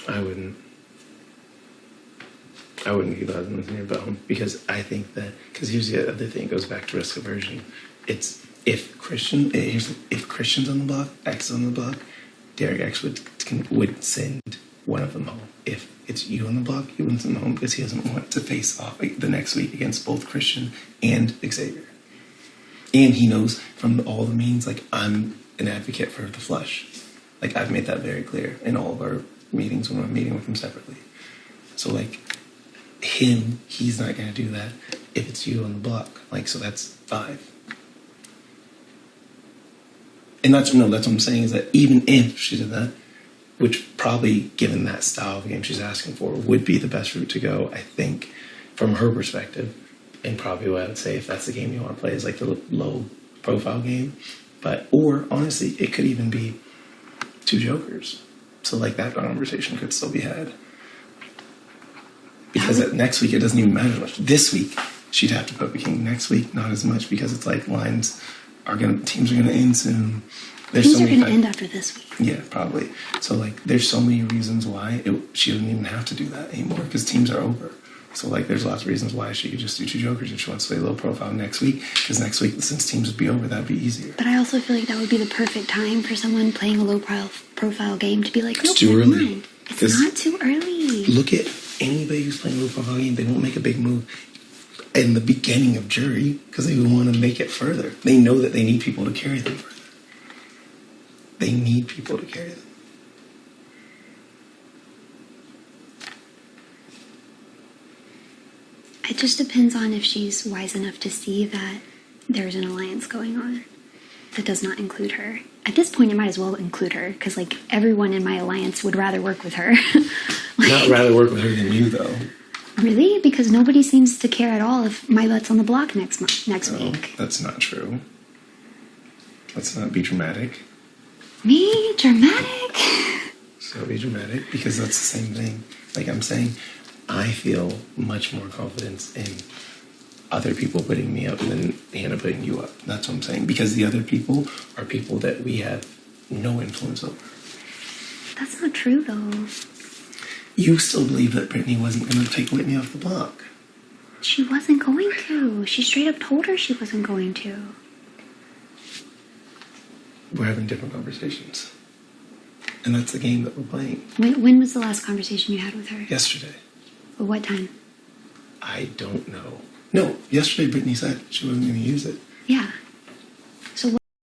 I wouldn't keep husbands near bone because I think that because here's the other thing. It goes back to risk aversion. It's if Christian's on the block, X is on the block, Derek X would send one of them home. If it's you on the block, he wouldn't send them home because he doesn't want to face off the next week against both Christian and Xavier. And he knows from all the means, like, I'm an advocate for the flush. Like, I've made that very clear in all of our meetings when I'm meeting with him separately. So, like, he's not going to do that if it's you on the block. Like, so that's 5. And that's what I'm saying is that even if she did that, which probably, given that style of game she's asking for, would be the best route to go, I think, from her perspective. And probably what I would say, if that's the game you want to play, is like the low-profile game. Or, honestly, it could even be 2 jokers. So, like, that conversation could still be had. Because next week, it doesn't even matter much. This week, she'd have to put the king. Next week, not as much, because it's like teams are going to end soon. Teams are going to end after this week. Yeah, probably. So, like, there's so many reasons why she doesn't even have to do that anymore, because teams are over. So, like, there's lots of reasons why she could just do 2 jokers if she wants to play low profile next week, because next week, since teams would be over, that would be easier. But I also feel like that would be the perfect time for someone playing a low profile game to be like, it's too early. It's not too early. Look at anybody who's playing a low profile game, they won't make a big move in the beginning of jury because they want to make it further. They know that they need people to carry them further. They need people to carry them. It just depends on if she's wise enough to see that there's an alliance going on that does not include her. At this point, it might as well include her because, like, everyone in my alliance would rather work with her. Not rather work with her than you, though. Really? Because nobody seems to care at all if my butt's on the block next week. That's not true. Let's not be dramatic. Me? Dramatic? So be dramatic because that's the same thing. Like I'm saying, I feel much more confidence in other people putting me up than Hannah putting you up. That's what I'm saying. Because the other people are people that we have no influence over. That's not true, though. You still believe that Brittany wasn't going to take Whitney off the block. She wasn't going to. She straight up told her she wasn't going to. We're having different conversations. And that's the game that we're playing. When was the last conversation you had with her? Yesterday. At what time? I don't know. No, yesterday Brittany said she wasn't going to use it. Yeah,